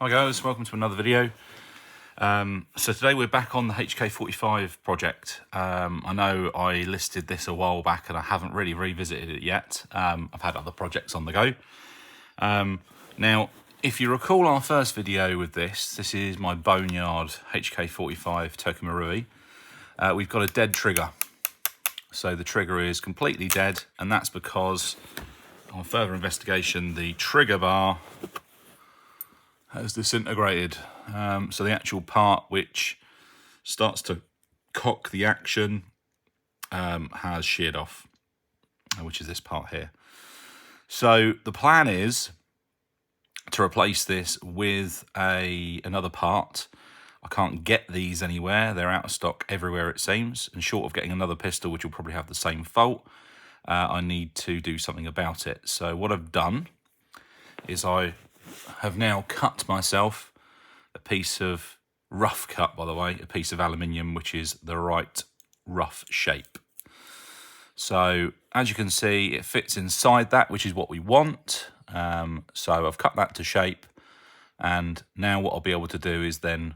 Hi guys, welcome to another video. So today we're back on the hk45 project. I know I listed this a while back and I haven't really revisited it yet. I've had other projects on the go. Now, if you recall our first video with this is my Boneyard hk45 Tokyo marui. We've got a dead trigger. So the trigger is completely dead, and that's because on further investigation, the trigger bar has disintegrated. So the actual part which starts to cock the action has sheared off, which is this part here. So the plan is to replace this with another part. I can't get these anywhere. They're out of stock everywhere, it seems. And short of getting another pistol, which will probably have the same fault, I need to do something about it. So what I've done is I have now cut myself a piece of rough cut, by the way, a piece of aluminium, which is the right rough shape. So as you can see, it fits inside that, which is what we want. So I've cut that to shape, and now what I'll be able to do is then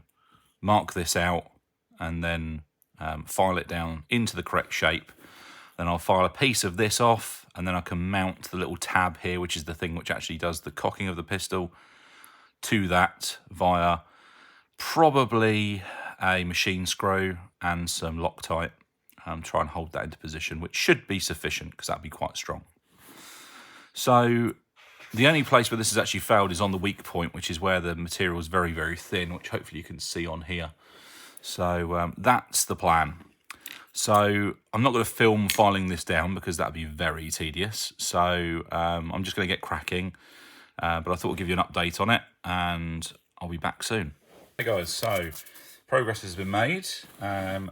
mark this out and then file it down into the correct shape. Then I'll file a piece of this off, and then I can mount the little tab here, which is the thing which actually does the cocking of the pistol, to that via probably a machine screw and some Loctite. Try and hold that into position, which should be sufficient because that'd be quite strong. So the only place where this has actually failed is on the weak point, which is where the material is very, very thin, which hopefully you can see on here. So that's the plan. So I'm not going to film filing this down because that'd be very tedious. So I'm just going to get cracking. But I thought I'd give you an update on it, and I'll be back soon. Hey guys, so progress has been made.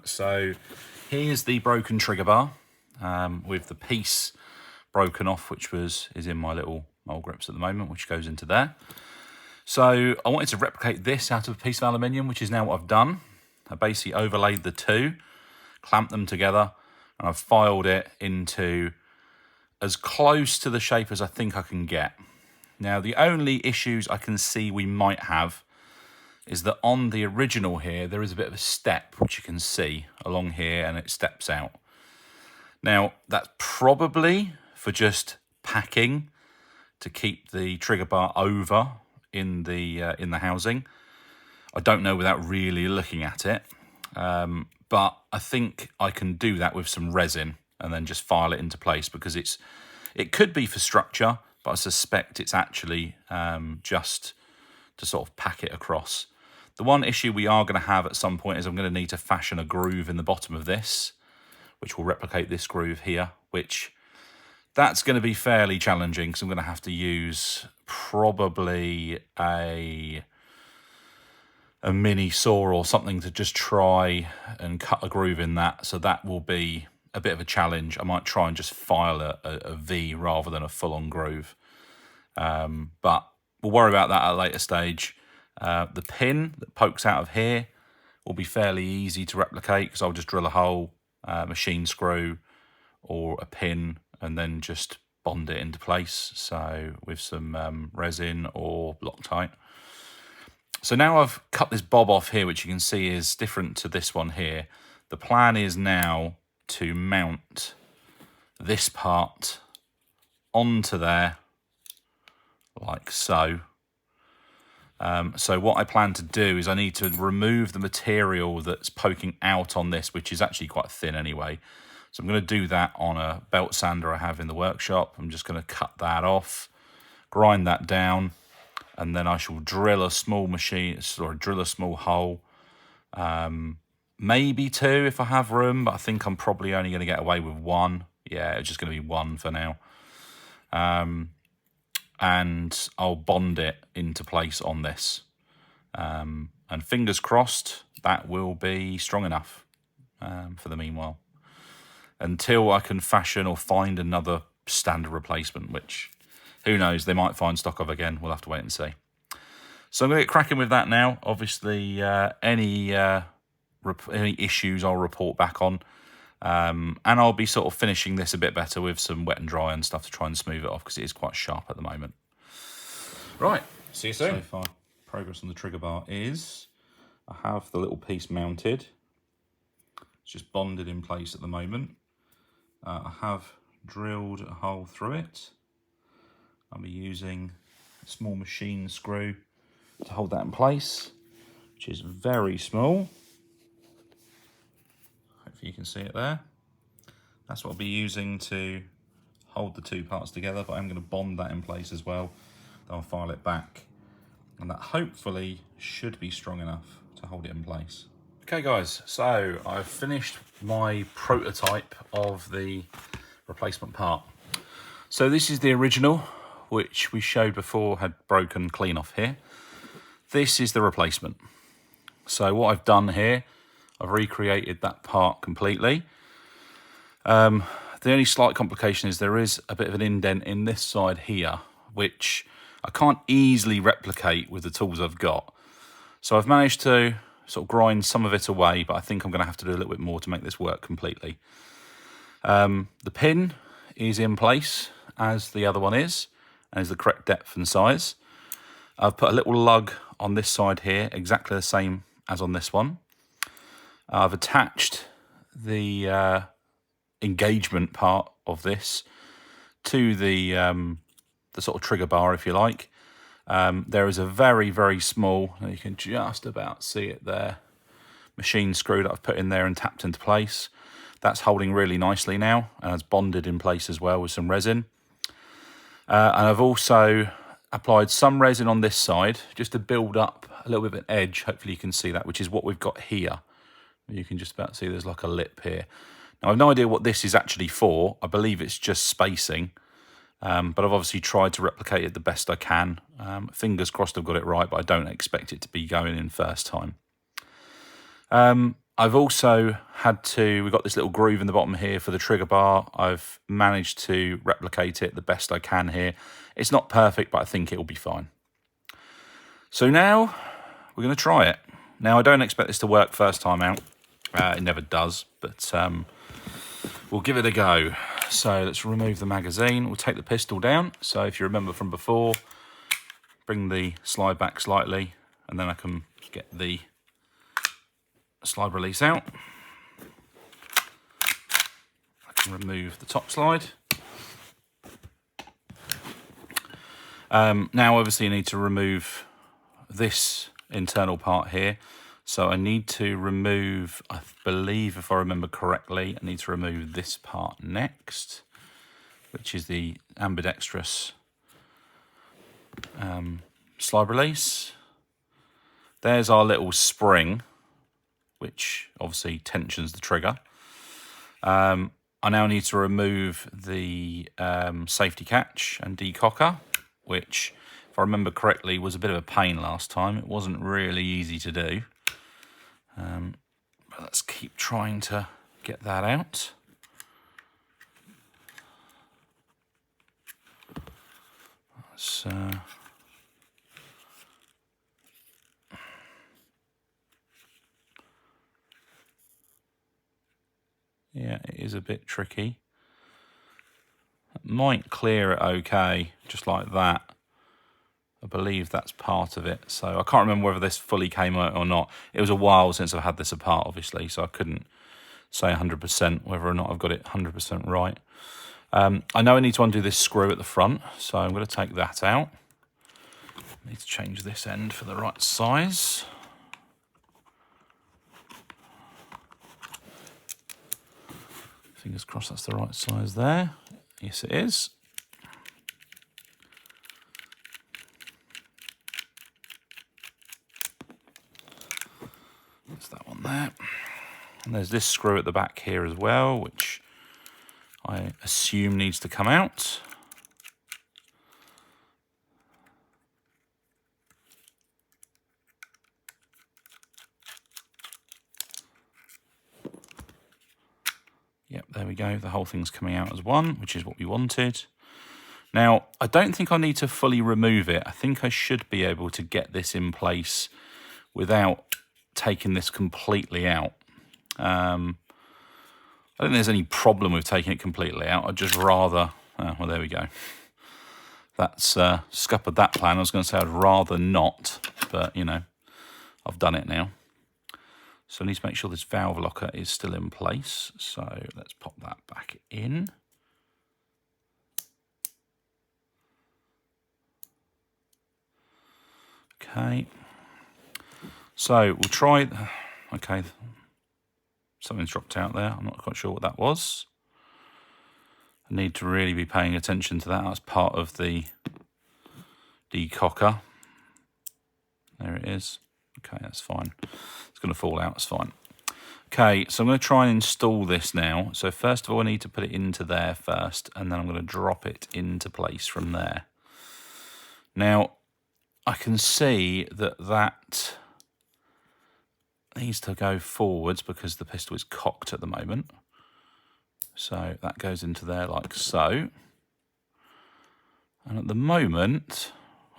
So here's the broken trigger bar with the piece broken off, which is in my little mole grips at the moment, which goes into there. So I wanted to replicate this out of a piece of aluminium, which is now what I've done. I basically overlaid the two, clamped them together, and I've filed it into as close to the shape as I think I can get. Now, the only issues I can see we might have is that on the original here, there is a bit of a step, which you can see along here, and it steps out. Now, that's probably for just packing to keep the trigger bar over in the housing. I don't know without really looking at it, but I think I can do that with some resin and then just file it into place, because it could be for structure, but I suspect it's actually just to sort of pack it across. The one issue we are going to have at some point is I'm going to need to fashion a groove in the bottom of this, which will replicate this groove here, which that's going to be fairly challenging because I'm going to have to use probably a mini saw or something to just try and cut a groove in that. So that will be a bit of a challenge. I might try and just file a V rather than a full-on groove. But we'll worry about that at a later stage. The pin that pokes out of here will be fairly easy to replicate because I'll just drill a hole, machine screw or a pin, and then just bond it into place. So with some resin or Loctite. So now I've cut this bob off here, which you can see is different to this one here. The plan is now to mount this part onto there, like so. So what I plan to do is I need to remove the material that's poking out on this, which is actually quite thin anyway. So I'm going to do that on a belt sander I have in the workshop. I'm just going to cut that off, grind that down, and then I shall drill a small hole. Maybe two if I have room, but I think I'm probably only going to get away with one. Yeah, it's just going to be one for now. And I'll bond it into place on this. And fingers crossed, that will be strong enough for the meanwhile. Until I can fashion or find another standard replacement, which, who knows, they might find stock of again. We'll have to wait and see. So I'm going to get cracking with that now. Obviously, any issues I'll report back on. And I'll be sort of finishing this a bit better with some wet and dry and stuff to try and smooth it off because it is quite sharp at the moment. Right, see you soon. So far. progress on the trigger bar is I have the little piece mounted. It's just bonded in place at the moment. I have drilled a hole through it. I'll be using a small machine screw to hold that in place, which is very small. Hopefully you can see it there. That's what I'll be using to hold the two parts together, but I'm going to bond that in place as well. Then I'll file it back, and that hopefully should be strong enough to hold it in place. Okay guys, so I've finished my prototype of the replacement part. So this is the original, which we showed before had broken clean off here. This is the replacement. So what I've done here, I've recreated that part completely. The only slight complication is there is a bit of an indent in this side here, which I can't easily replicate with the tools I've got. So I've managed to sort of grind some of it away, but I think I'm going to have to do a little bit more to make this work completely. The pin is in place as the other one is, and is the correct depth and size. I've put a little lug on this side here, exactly the same as on this one. I've attached the engagement part of this to the sort of trigger bar, if you like. There is a very, very small, you can just about see it there, machine screw that I've put in there and tapped into place. That's holding really nicely now, and it's bonded in place as well with some resin. And I've also applied some resin on this side just to build up a little bit of an edge. Hopefully you can see that, which is what we've got here. You can just about see there's like a lip here. Now I've no idea what this is actually for. I believe it's just spacing. But I've obviously tried to replicate it the best I can. Fingers crossed I've got it right, but I don't expect it to be going in first time. I've also we've got this little groove in the bottom here for the trigger bar. I've managed to replicate it the best I can here. It's not perfect, but I think it'll be fine. So now we're going to try it. Now I don't expect this to work first time out. It never does, but we'll give it a go. So let's remove the magazine. We'll take the pistol down. So if you remember from before, bring the slide back slightly, and then I can get the slide release out. I can remove the top slide. Now obviously you need to remove this internal part here. So I need to remove, I believe if I remember correctly, I need to remove this part next, which is the ambidextrous slide release. There's our little spring, which obviously tensions the trigger. I now need to remove the safety catch and decocker, which, if I remember correctly, was a bit of a pain last time. It wasn't really easy to do. But let's keep trying to get that out. Yeah, it is a bit tricky. It might clear it okay, just like that. I believe that's part of it. So I can't remember whether this fully came out or not. It was a while since I've had this apart, obviously, so I couldn't say 100% whether or not I've got it 100% right. I know I need to undo this screw at the front, so I'm going to take that out. I need to change this end for the right size. Fingers crossed that's the right size there. Yes, it is. That's that one there. And there's this screw at the back here as well, which I assume needs to come out. Yep, there we go. The whole thing's coming out as one, which is what we wanted. Now, I don't think I need to fully remove it. I think I should be able to get this in place without taking this completely out. I don't think there's any problem with taking it completely out. I'd just rather... Oh, well, there we go. that's scuppered that plan. I was going to say I'd rather not, but, you know, I've done it now. So I need to make sure this valve locker is still in place. So let's pop that back in. Okay. So we'll try... Okay. Something's dropped out there. I'm not quite sure what that was. I need to really be paying attention to that. That's part of the decocker. There it is. Okay, that's fine. It's going to fall out, it's fine. Okay, so I'm going to try and install this now. So first of all, I need to put it into there first, and then I'm going to drop it into place from there. Now, I can see that that needs to go forwards because the pistol is cocked at the moment. So that goes into there like so. And at the moment,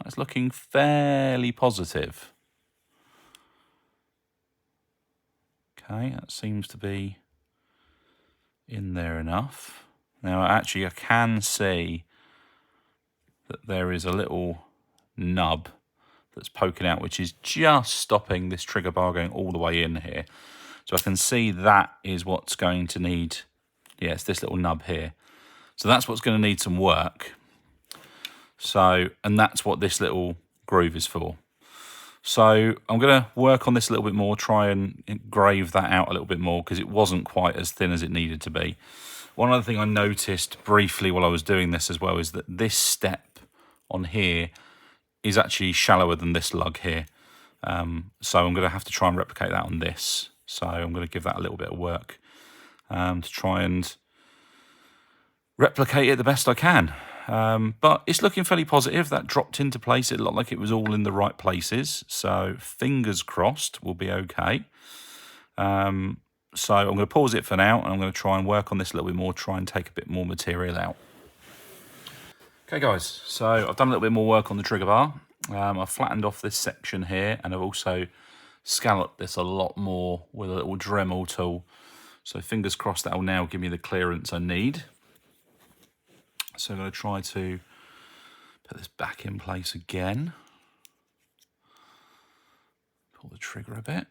it's looking fairly positive. Okay, that seems to be in there enough. Now, actually, I can see that there is a little nub that's poking out, which is just stopping this trigger bar going all the way in here. So I can see that is what's going to need, yeah, it's this little nub here. So that's what's going to need some work. So, and that's what this little groove is for. So I'm going to work on this a little bit more, try and engrave that out a little bit more because it wasn't quite as thin as it needed to be. One other thing I noticed briefly while I was doing this as well is that this step on here is actually shallower than this lug here. So I'm going to have to try and replicate that on this. So I'm going to give that a little bit of work to try and replicate it the best I can. But it's looking fairly positive. That dropped into place. It looked like it was all in the right places. So fingers crossed we'll be okay. So I'm going to pause it for now, and I'm going to try and work on this a little bit more, try and take a bit more material out. Okay, guys, so I've done a little bit more work on the trigger bar. I've flattened off this section here, and I've also scalloped this a lot more with a little Dremel tool. So fingers crossed that will now give me the clearance I need. So I'm going to try to put this back in place again. Pull the trigger a bit.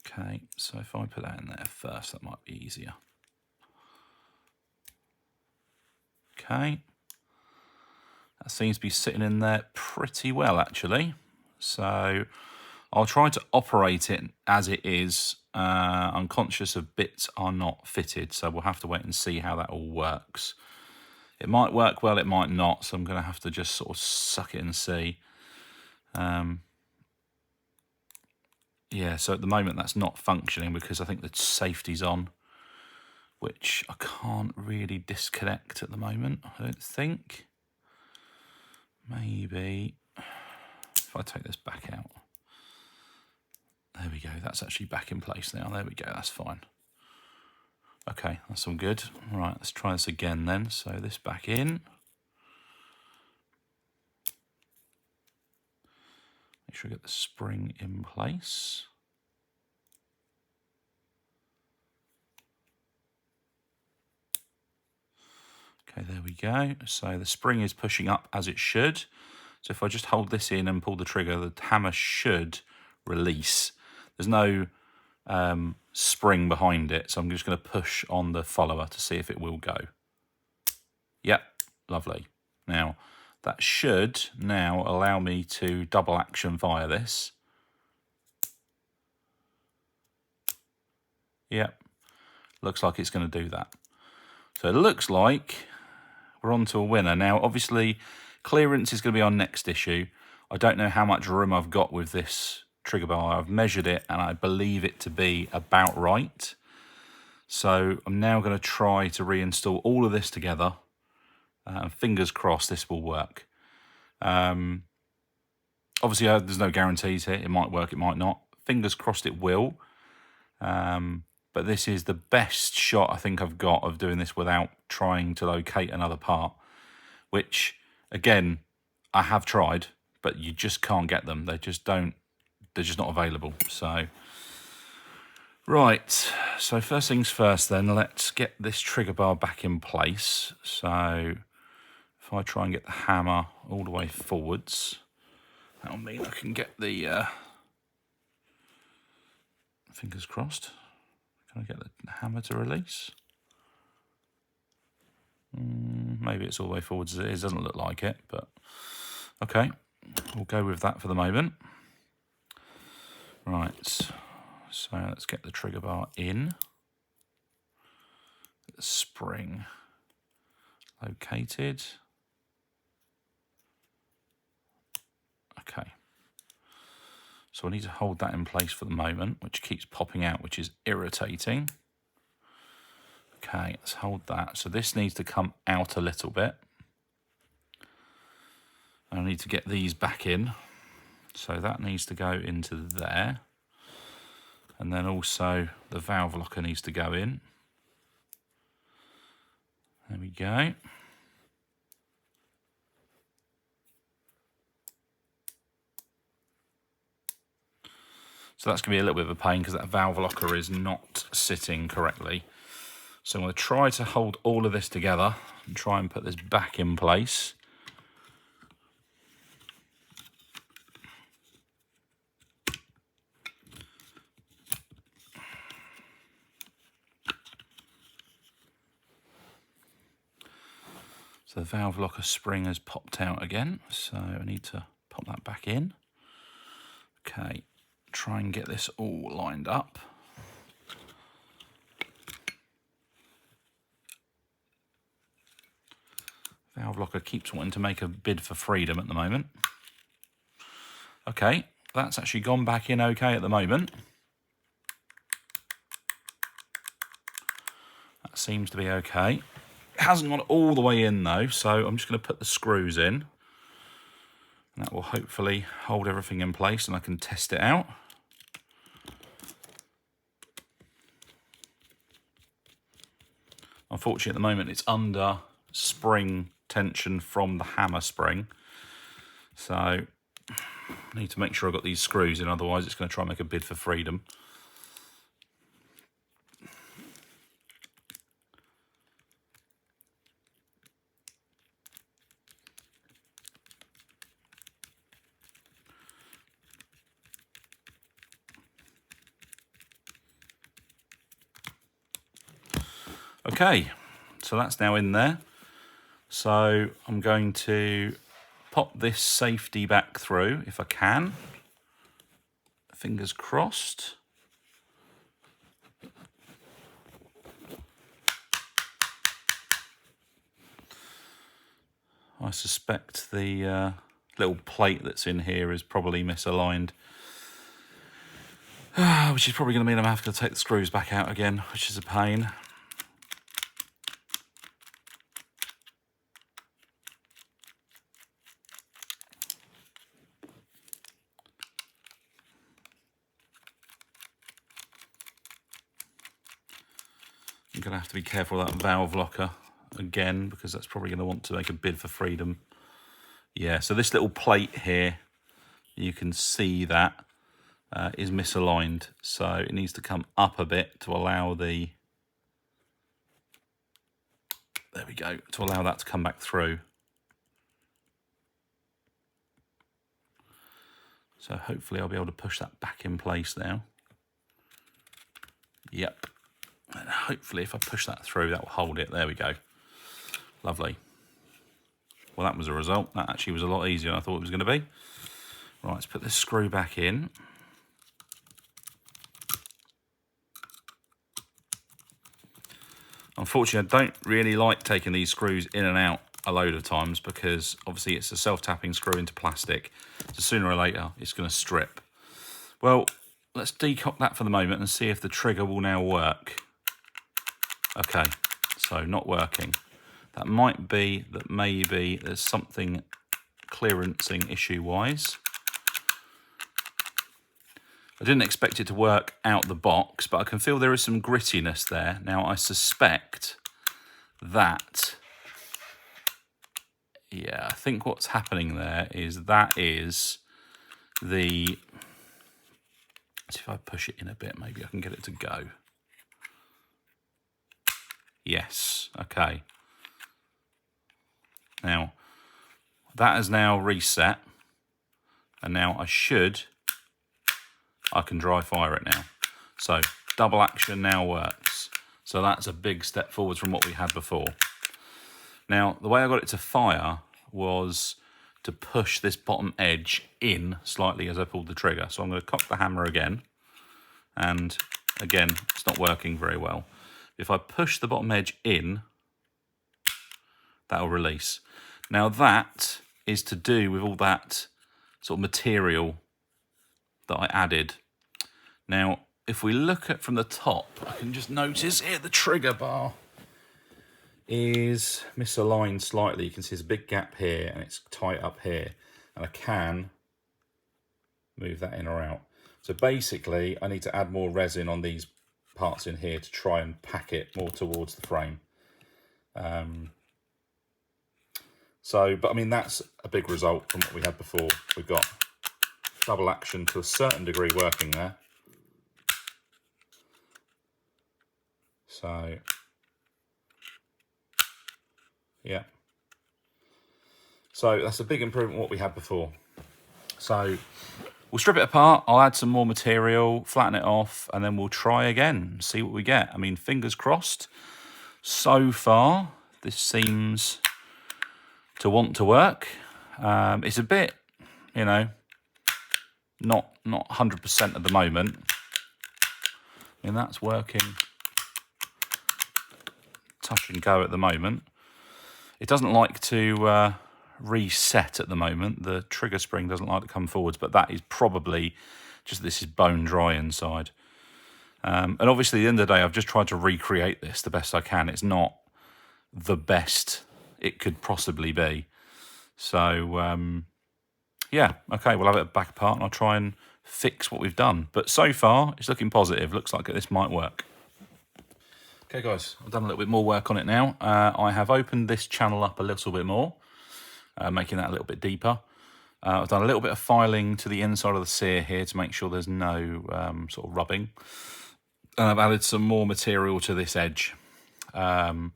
Okay, so if I put that in there first, that might be easier. Okay. That seems to be sitting in there pretty well, actually. So I'll try to operate it as it is. I'm conscious of bits are not fitted, so we'll have to wait and see how that all works. It might work well, it might not, so I'm going to have to just sort of suck it and see. Yeah, so at the moment that's not functioning because I think the safety's on, which I can't really disconnect at the moment, I don't think. Maybe if I take this back out. There we go, that's actually back in place now. There we go, that's fine. Okay, that's all good. All right, let's try this again then. So this back in. Make sure I get the spring in place. Okay, there we go. So the spring is pushing up as it should. So if I just hold this in and pull the trigger, the hammer should release. There's no spring behind it, so I'm just going to push on the follower to see if it will go. Yep, lovely. Now, that should now allow me to double action via this. Yep, looks like it's going to do that. So it looks like we're on to a winner. Now, obviously, clearance is going to be our next issue. I don't know how much room I've got with this trigger bar. I've measured it and I believe it to be about right. So I'm now going to try to reinstall all of this together. Fingers crossed this will work. Obviously, there's no guarantees here. It might work, it might not. Fingers crossed it will. But this is the best shot I think I've got of doing this without trying to locate another part, which, again, I have tried, but you just can't get them. They just don't, they're just not available. So, Right, so first things first then, let's get this trigger bar back in place. So if I try and get the hammer all the way forwards, that'll mean I can get the, fingers crossed, can I get the hammer to release? Maybe it's all the way forwards as it is, doesn't look like it, but okay, we'll go with that for the moment. Right, so let's get the trigger bar in. The spring located. Okay. So I need to hold that in place for the moment, which keeps popping out, which is irritating. Okay, let's hold that. So this needs to come out a little bit. I need to get these back in. So that needs to go into there. And then also the valve locker needs to go in. There we go. So that's going to be a little bit of a pain because that valve locker is not sitting correctly. So I'm going to try to hold all of this together and try and put this back in place. So the valve locker spring has popped out again, so I need to pop that back in. Okay, try and get this all lined up. Valve locker keeps wanting to make a bid for freedom at the moment. Okay, that's actually gone back in okay at the moment. That seems to be okay. It hasn't gone all the way in though, so I'm just going to put the screws in. And that will hopefully hold everything in place and I can test it out. Unfortunately at the moment it's under spring tension from the hammer spring. So I need to make sure I've got these screws in, otherwise it's going to try and make a bid for freedom. Okay, so that's now in there. So I'm going to pop this safety back through if I can. Fingers crossed. I suspect the little plate that's in here is probably misaligned. Which is probably going to mean I'm going to have to take the screws back out again, which is a pain. I'm going to have to be careful of that valve locker again, because that's probably going to want to make a bid for freedom. Yeah, so this little plate here, you can see that is misaligned. So it needs to come up a bit to allow the, there we go, to allow that to come back through. So hopefully I'll be able to push that back in place now. Yep. And hopefully if I push that through, that will hold it. There we go. Lovely. Well, that was a result. That actually was a lot easier than I thought it was going to be. Right, let's put this screw back in. Unfortunately, I don't really like taking these screws in and out a load of times because obviously it's a self-tapping screw into plastic. So sooner or later, it's going to strip. Well, let's decock that for the moment and see if the trigger will now work. Okay, so not working. That might be that maybe there's something clearancing issue-wise. I didn't expect it to work out the box, but I can feel there is some grittiness there. Now, I suspect that, yeah, I think what's happening there is that is the See if I push it in a bit, maybe I can get it to go. Yes, okay. Now, that has now reset, and now I can dry fire it now. So, double action now works. So that's a big step forwards from what we had before. Now, the way I got it to fire was to push this bottom edge in slightly as I pulled the trigger. So I'm going to cock the hammer again, and again, it's not working very well. If I push the bottom edge in, that'll release. Now that is to do with all that sort of material that I added. Now, if we look at from the top, I can just notice here the trigger bar is misaligned slightly. You can see there's a big gap here and it's tight up here, and I can move that in or out. So basically I need to add more resin on these parts in here to try and pack it more towards the frame. But I mean, that's a big result from what we had before. We've got double action to a certain degree working there. So, yeah. So that's a big improvement on what we had before. So we'll strip it apart, I'll add some more material, flatten it off, and then we'll try again, see what we get. I mean, fingers crossed. So far, this seems to want to work. It's a bit, you know, not 100% at the moment. I mean, that's working touch and go at the moment. It doesn't like to reset at the moment. The trigger spring doesn't like to come forwards, but that is probably just this is bone dry inside. And obviously at the end of the day, I've just tried to recreate this the best I can. It's not the best it could possibly be. So, yeah, okay, we'll have it back apart and I'll try and fix what we've done. But so far, it's looking positive. Looks like this might work. Okay, guys, I've done a little bit more work on it now. I have opened this channel up a little bit more, making that a little bit deeper. I've done a little bit of filing to the inside of the sear here to make sure there's no sort of rubbing. And I've added some more material to this edge. Trying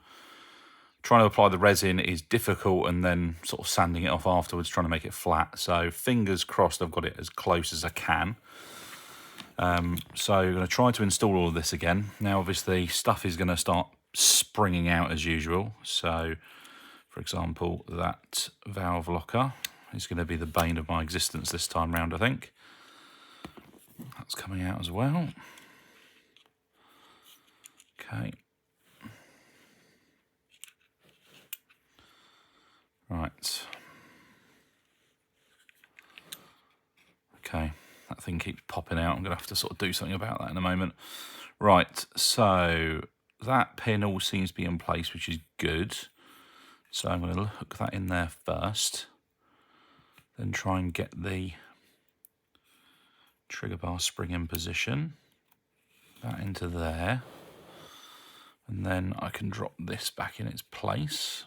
to apply the resin is difficult, and then sort of sanding it off afterwards, trying to make it flat. So fingers crossed I've got it as close as I can. So I'm going to try to install all of this again. Now obviously stuff is going to start springing out as usual. So for example, that valve locker is going to be the bane of my existence this time round, I think. That's coming out as well. Okay. Right. Okay, that thing keeps popping out. I'm going to have to sort of do something about that in a moment. Right, so that pin all seems to be in place, which is good. So I'm going to hook that in there first. Then try and get the trigger bar spring in position. That into there. And then I can drop this back in its place.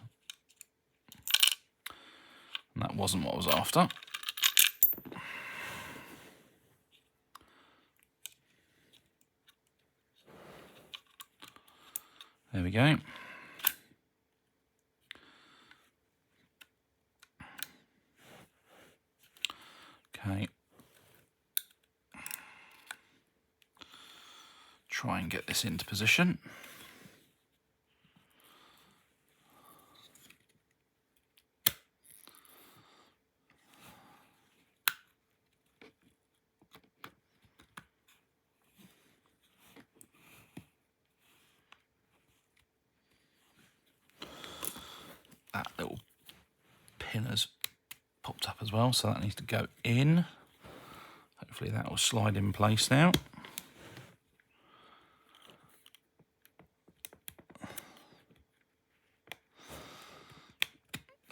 And that wasn't what I was after. There we go. Okay. Try and get this into position. That little pin has popped up as well, so that needs to go in. Hopefully that will slide in place now.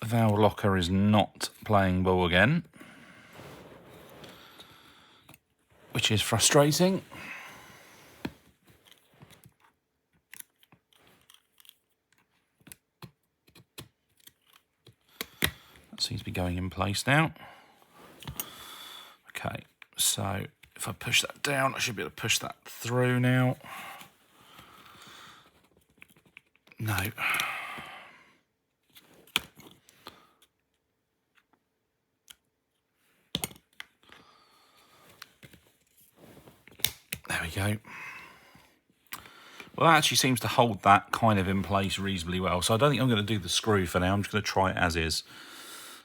The valve locker is not playing ball again, which is frustrating. That seems to be going in place now. Okay, so if I push that down, I should be able to push that through now. No. There we go. Well, that actually seems to hold that kind of in place reasonably well. So I don't think I'm going to do the screw for now. I'm just going to try it as is.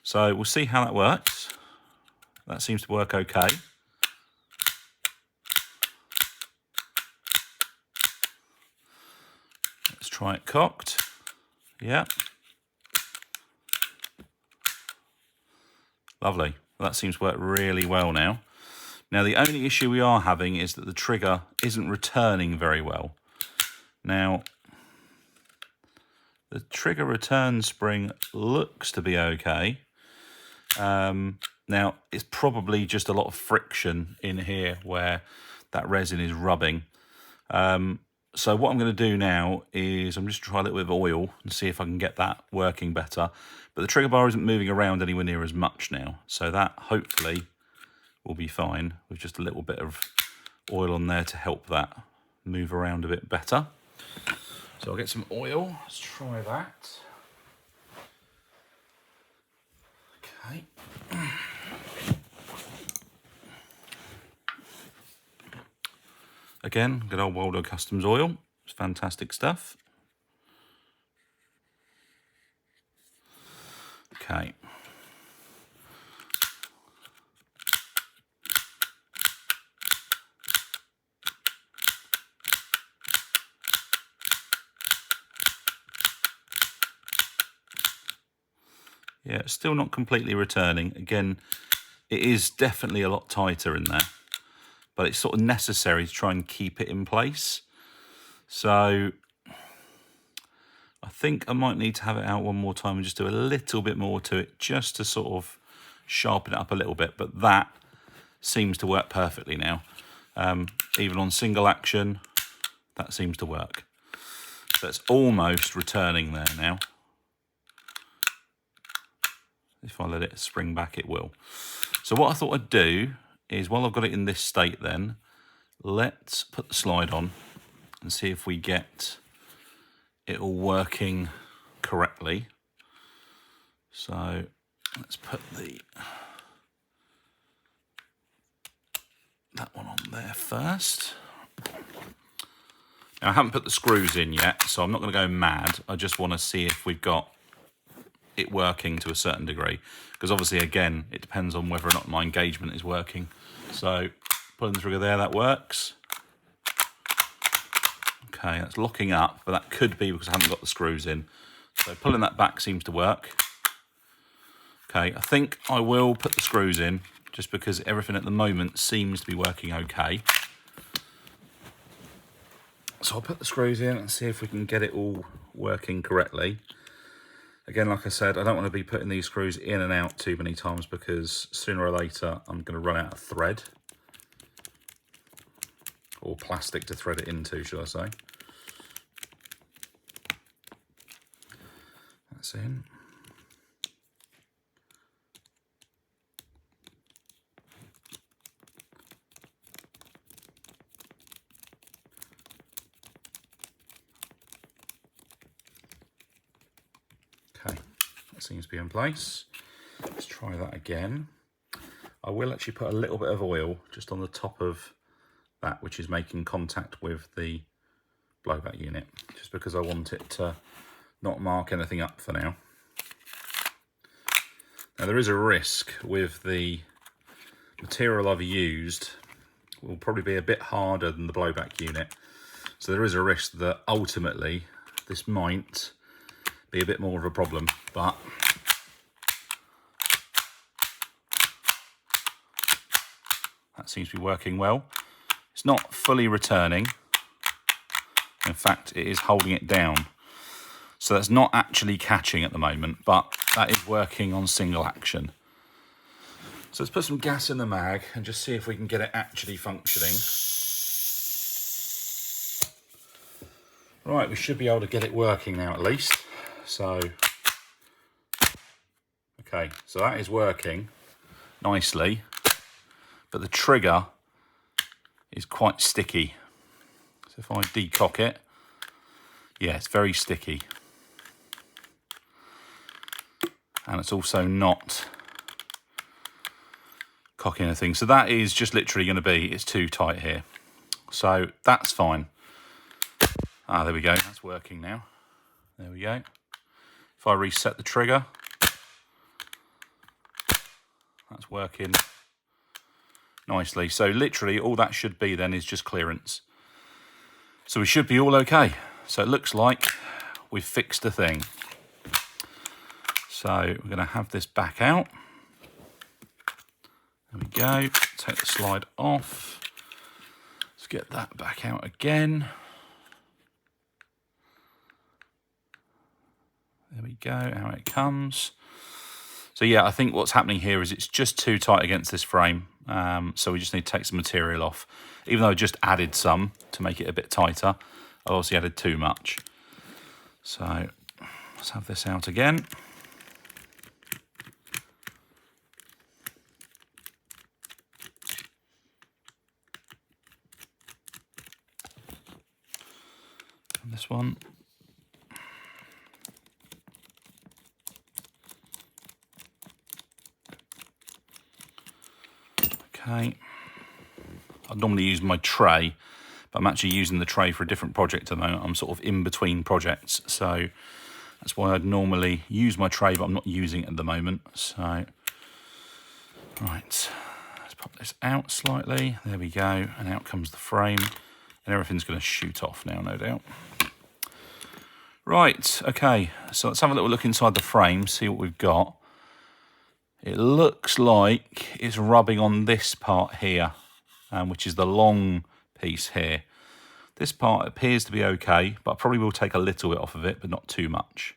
So we'll see how that works. That seems to work okay. Let's try it cocked. Yeah. Lovely. That seems to work really well now. Now, the only issue we are having is that the trigger isn't returning very well. Now, the trigger return spring looks to be okay. Now, it's probably just a lot of friction in here where that resin is rubbing. So what I'm going to do now is I'm just try a little bit of oil and see if I can get that working better. But the trigger bar isn't moving around anywhere near as much now. So that hopefully will be fine with just a little bit of oil on there to help that move around a bit better. So I'll get some oil. Let's try that. Okay. Again, good old Waldo Customs oil. It's fantastic stuff. Okay. Yeah, it's still not completely returning. Again, it is definitely a lot tighter in there, but it's sort of necessary to try and keep it in place. So I think I might need to have it out one more time and just do a little bit more to it just to sort of sharpen it up a little bit. But that seems to work perfectly now. Even on single action, that seems to work. So it's almost returning there now. If I let it spring back, it will. So what I thought I'd do is, while I've got it in this state then, let's put the slide on and see if we get it all working correctly. So let's put that one on there first. Now, I haven't put the screws in yet, so I'm not going to go mad. I just want to see if we've got it working to a certain degree, because obviously, again, it depends on whether or not my engagement is working. So pulling the trigger there, that works. Okay, that's locking up, but that could be because I haven't got the screws in. So pulling that back seems to work. Okay, I think I will put the screws in just because everything at the moment seems to be working okay. So I'll put the screws in and see if we can get it all working correctly. Again, like I said, I don't want to be putting these screws in and out too many times because sooner or later I'm going to run out of thread. Or plastic to thread it into, should I say. That's in. Okay, that seems to be in place. Let's try that again. I will actually put a little bit of oil just on the top of that which is making contact with the blowback unit, just because I want it to not mark anything up for now. Now, there is a risk with the material I've used will probably be a bit harder than the blowback unit, so there is a risk that ultimately this might be a bit more of a problem, but that seems to be working well. It's not fully returning. In fact, it is holding it down. So that's not actually catching at the moment, but that is working on single action. So let's put some gas in the mag and just see if we can get it actually functioning. Right, we should be able to get it working now at least. So, okay, so that is working nicely, but the trigger is quite sticky. So if I decock it, yeah, it's very sticky. And it's also not cocking anything. So that is just literally going to be, it's too tight here. So that's fine. Ah, there we go. That's working now. There we go. If I reset the trigger, that's working nicely. So literally all that should be then is just clearance. So we should be all okay. So it looks like we've fixed the thing. So we're going to have this back out. There we go. Take the slide off. Let's get that back out again. There we go, out it comes. So yeah, I think what's happening here is it's just too tight against this frame. So we just need to take some material off. Even though I just added some to make it a bit tighter, I obviously added too much. So let's have this out again. And this one. Okay. I'd normally use my tray, but I'm actually using the tray for a different project at the moment. I'm sort of in between projects, so that's why I'd normally use my tray, but I'm not using it at the moment. So, right, let's pop this out slightly. There we go, and out comes the frame, and everything's going to shoot off now, no doubt. Right, okay, so let's have a little look inside the frame, see what we've got. It looks like it's rubbing on this part here, which is the long piece here. This part appears to be okay, but I probably will take a little bit off of it, but not too much.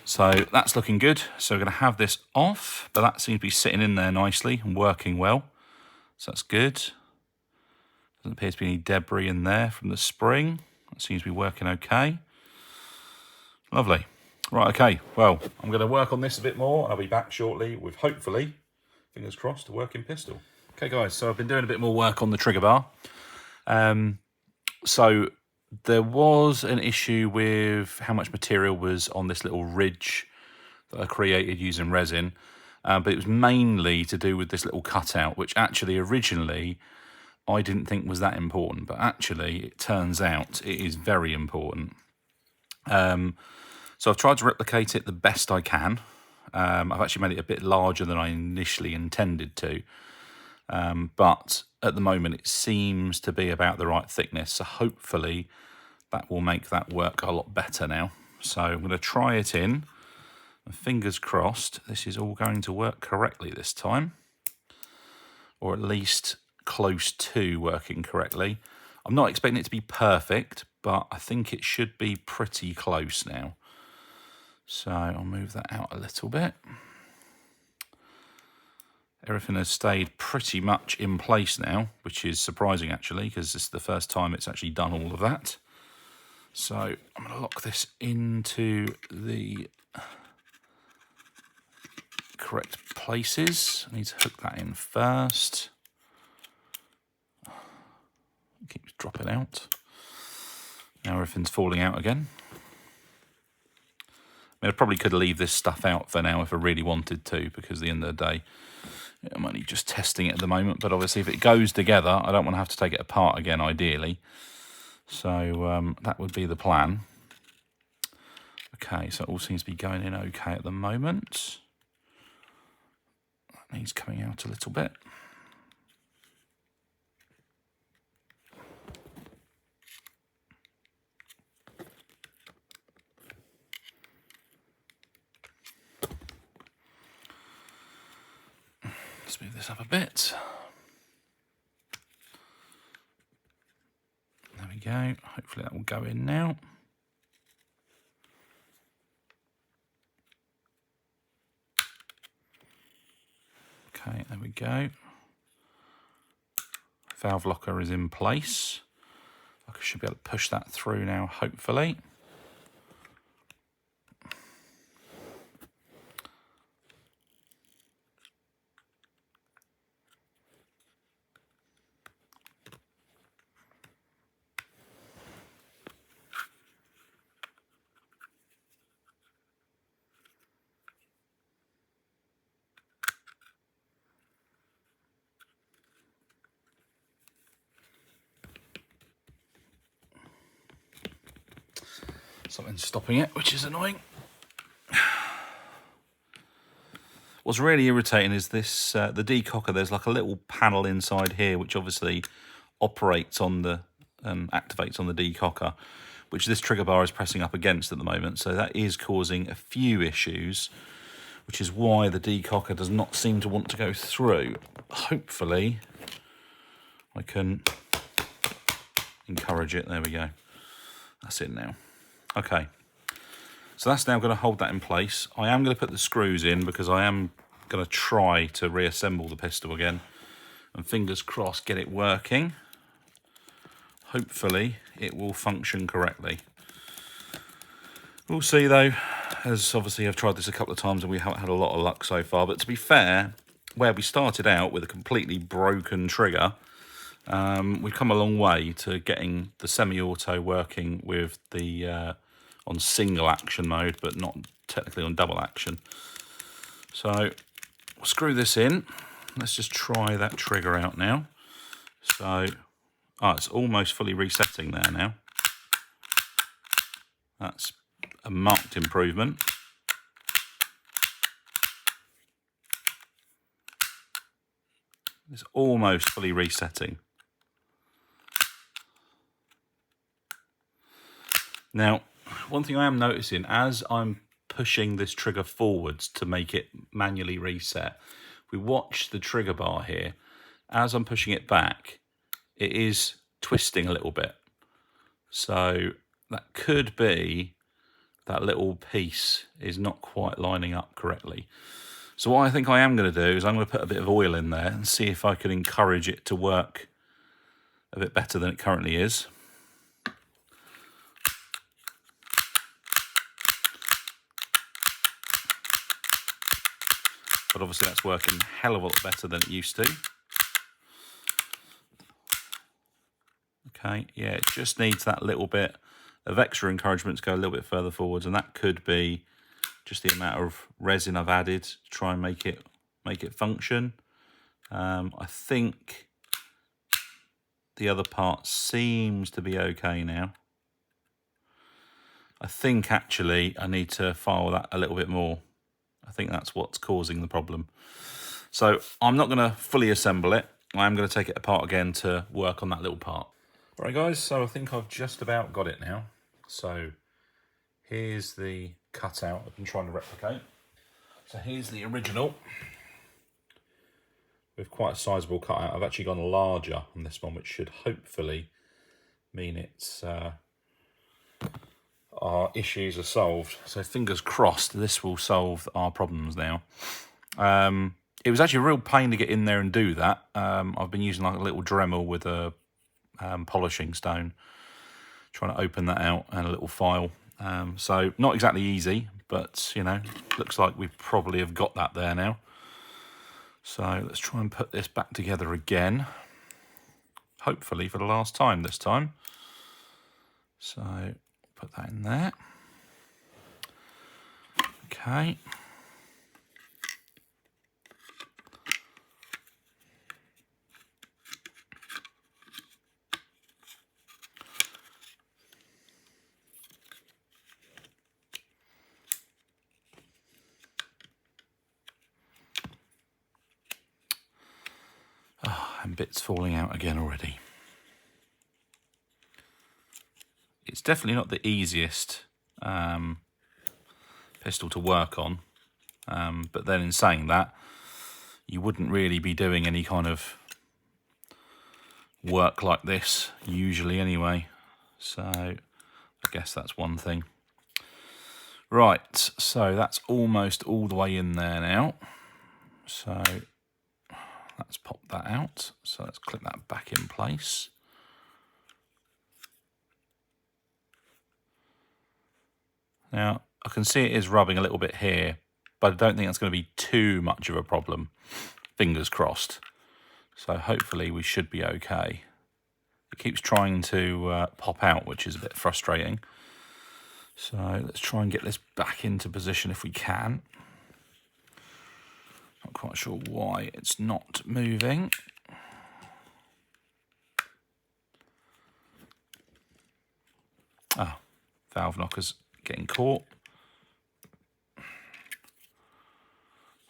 So that's looking good. So we're going to have this off, but that seems to be sitting in there nicely and working well. So that's good. Doesn't appear to be any debris in there from the spring. That seems to be working okay. Lovely. Right, okay, well, I'm going to work on this a bit more. I'll be back shortly with, hopefully, fingers crossed, a working pistol. Okay, guys, so I've been doing a bit more work on the trigger bar. So there was an issue with how much material was on this little ridge that I created using resin, but it was mainly to do with this little cutout, which actually originally I didn't think was that important, but actually it turns out it is very important. So I've tried to replicate it the best I can. I've actually made it a bit larger than I initially intended to. But at the moment it seems to be about the right thickness. So hopefully that will make that work a lot better now. So I'm going to try it in. And fingers crossed this is all going to work correctly this time. Or at least close to working correctly. I'm not expecting it to be perfect, but I think it should be pretty close now. So I'll move that out a little bit. Everything has stayed pretty much in place now, which is surprising actually, because this is the first time it's actually done all of that. So I'm going to lock this into the correct places. I need to hook that in first. It keeps dropping out. Now everything's falling out again. I probably could leave this stuff out for now if I really wanted to, because at the end of the day, I'm only just testing it at the moment. But obviously, if it goes together, I don't want to have to take it apart again, ideally. So that would be the plan. Okay, so it all seems to be going in okay at the moment. That needs coming out a little bit. Let's move this up a bit. There we go. Hopefully that will go in now. Okay, there we go. Valve locker is in place. I should be able to push that through now, hopefully. Something's stopping it, which is annoying. What's really irritating is this, the decocker, there's like a little panel inside here, which obviously operates on the, activates on the decocker, which this trigger bar is pressing up against at the moment. So that is causing a few issues, which is why the decocker does not seem to want to go through. Hopefully I can encourage it. There we go. That's it now. Okay. So that's now going to hold that in place. I am going to put the screws in because I am going to try to reassemble the pistol again. And fingers crossed, get it working. Hopefully it will function correctly. We'll see though, as obviously I've tried this a couple of times and we haven't had a lot of luck so far. But to be fair, where we started out with a completely broken trigger, we've come a long way to getting the semi-auto working with the on single action mode, but not technically on double action. So we'll screw this in. Let's just try that trigger out now. So, it's almost fully resetting there now. That's a marked improvement. It's almost fully resetting. Now, one thing I am noticing, as I'm pushing this trigger forwards to make it manually reset, if we watch the trigger bar here, as I'm pushing it back, it is twisting a little bit. So that could be that little piece is not quite lining up correctly. So what I think I am going to do is I'm going to put a bit of oil in there and see if I can encourage it to work a bit better than it currently is. But obviously that's working a hell of a lot better than it used to. Okay, yeah, it just needs that little bit of extra encouragement to go a little bit further forwards, and that could be just the amount of resin I've added to try and make it function. I think the other part seems to be okay now. I think actually I need to file that a little bit more. I think that's what's causing the problem. So I'm not going to fully assemble it. I am going to take it apart again to work on that little part. All right, guys, so I think I've just about got it now. So here's the cutout I've been trying to replicate. So here's the original with quite a sizable cutout. I've actually gone larger on this one, which should hopefully mean it's our issues are solved. So fingers crossed this will solve our problems now. It was actually a real pain to get in there and do that. I've been using like a little Dremel with a polishing stone, trying to open that out, and a little file. So not exactly easy, but you know, looks like we probably have got that there now. So let's try and put this back together again, hopefully for the last time this time. So put that in there. Okay. And bits falling out again already. It's definitely not the easiest pistol to work on, but then in saying that, you wouldn't really be doing any kind of work like this usually anyway, so I guess that's one thing. Right, so that's almost all the way in there now, so let's pop that out. So let's clip that back in place. Now, I can see it is rubbing a little bit here, but I don't think that's going to be too much of a problem. Fingers crossed. So hopefully we should be okay. It keeps trying to pop out, which is a bit frustrating. So let's try and get this back into position if we can. Not quite sure why it's not moving. Ah, valve knockers getting caught.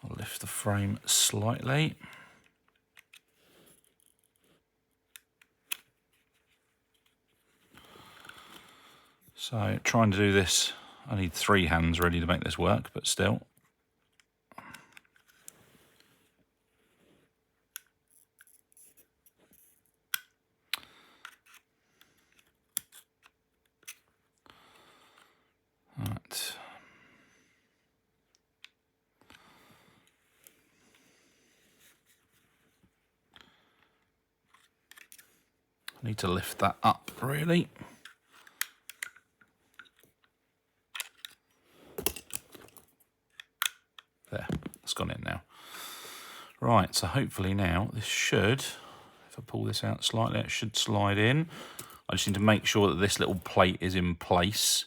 I'll lift the frame slightly. So trying to do this, I need 3 hands really to make this work, but still. Right. I need to lift that up really. There, it's gone in now. Right, so hopefully now this should, if I pull this out slightly, it should slide in. I just need to make sure that this little plate is in place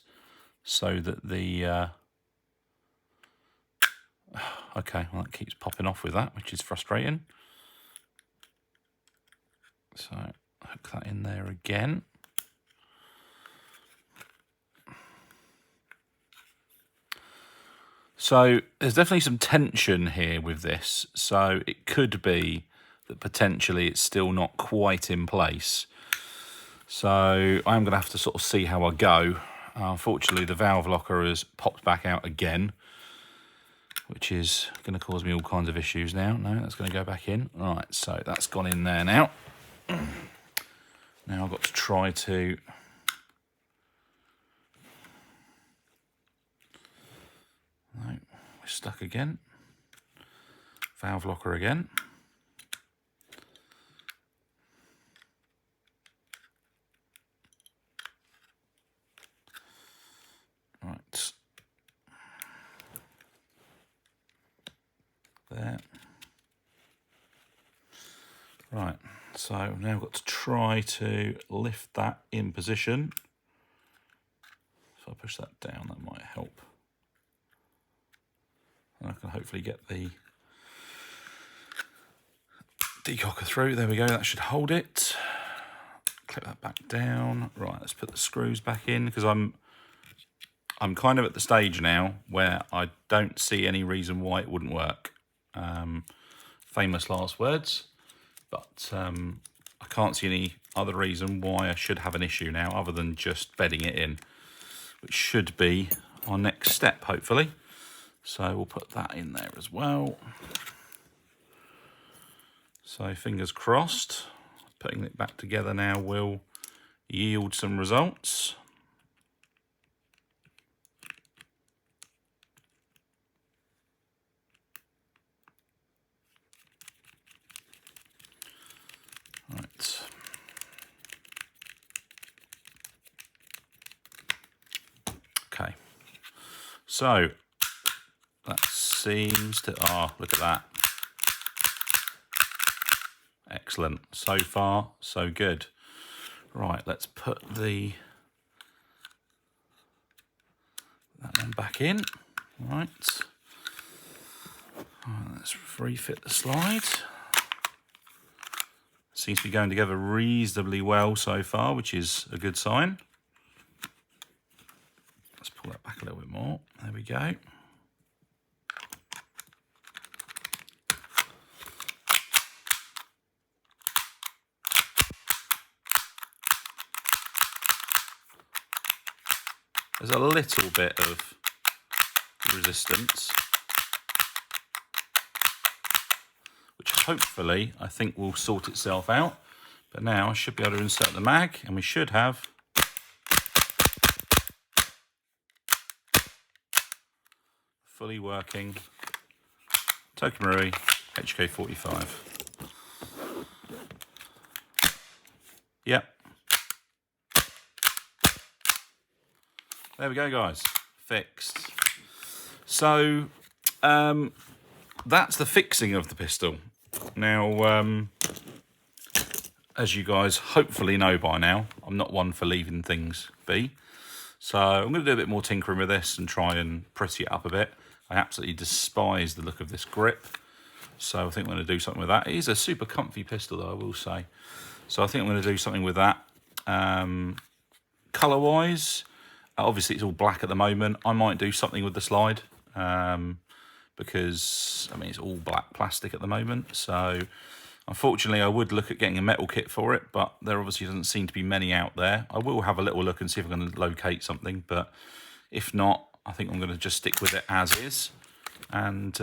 so that the... okay, well that keeps popping off with that, which is frustrating. So hook that in there again. So there's definitely some tension here with this. So it could be that potentially it's still not quite in place. So I'm going to have to sort of see how I go. Unfortunately, the valve locker has popped back out again, which is going to cause me all kinds of issues now. No, that's going to go back in. Right, so that's gone in there now. Now I've got to try to... No, we're stuck again. Valve locker again. Right. There. Right, so I've now got to try to lift that in position. If I push that down, that might help. And I can hopefully get the decocker through. There we go, that should hold it. Clip that back down. Right, let's put the screws back in, because I'm kind of at the stage now where I don't see any reason why it wouldn't work. Famous last words, but I can't see any other reason why I should have an issue now other than just bedding it in, which should be our next step, hopefully. So we'll put that in there as well. So fingers crossed, putting it back together now will yield some results. Right. Okay. So that seems to, look at that. Excellent. So far, so good. Right, let's put that one back in. Right. Let's refit the slide. Seems to be going together reasonably well so far, which is a good sign. Let's pull that back a little bit more. There we go. There's a little bit of resistance, which hopefully I think will sort itself out. But now I should be able to insert the mag, and we should have fully working Tokyo Marui hk45. Yep. There we go, guys. Fixed. So that's the fixing of the pistol. Now, as you guys hopefully know by now, I'm not one for leaving things be. So I'm going to do a bit more tinkering with this and try and pretty it up a bit. I absolutely despise the look of this grip. So I think I'm going to do something with that. It is a super comfy pistol, though, I will say. So I think I'm going to do something with that. Colour-wise, Obviously, it's all black at the moment. I might do something with the slide because, I mean, it's all black plastic at the moment. So, unfortunately, I would look at getting a metal kit for it, but there obviously doesn't seem to be many out there. I will have a little look and see if I'm going to locate something, but if not, I think I'm going to just stick with it as is and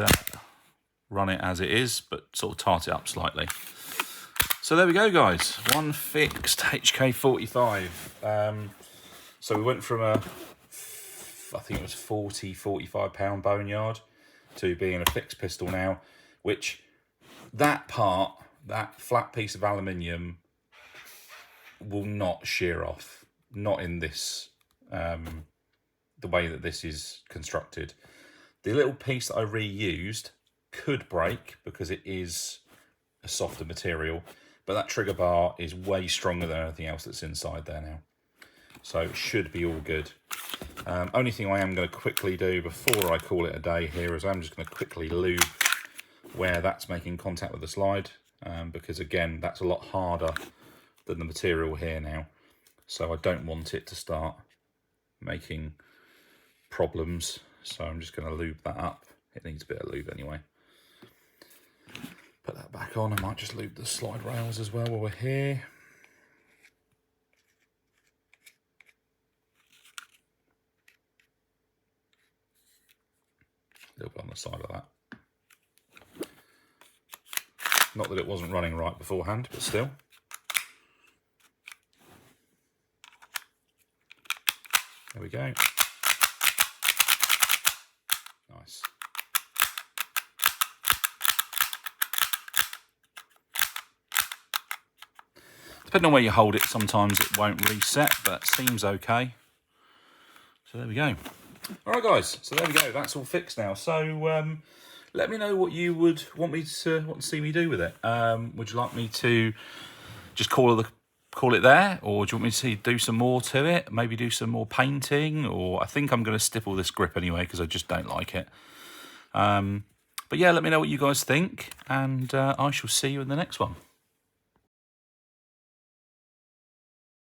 run it as it is, but sort of tart it up slightly. So there we go, guys. One fixed hk45. So we went from I think it was 45 pound Boneyard to being a fixed pistol now, which that flat piece of aluminium will not shear off. Not in this, the way that this is constructed. The little piece that I reused could break because it is a softer material, but that trigger bar is way stronger than anything else that's inside there now. So it should be all good. Only thing I am going to quickly do before I call it a day here is I'm just going to quickly lube where that's making contact with the slide, because again, that's a lot harder than the material here now. So I don't want it to start making problems. So I'm just going to lube that up. It needs a bit of lube anyway. Put that back on. I might just lube the slide rails as well while we're here. A little bit on the side of that. Not that it wasn't running right beforehand, but still. There we go. Nice. Depending on where you hold it, sometimes it won't reset, but seems okay. So there we go. All right, guys. So there we go. That's all fixed now. So let me know what you would want to see me do with it. Would you like me to just call it there, or do you want me to do some more to it? Maybe do some more painting, or I think I'm going to stipple this grip anyway because I just don't like it. But yeah, let me know what you guys think, and I shall see you in the next one.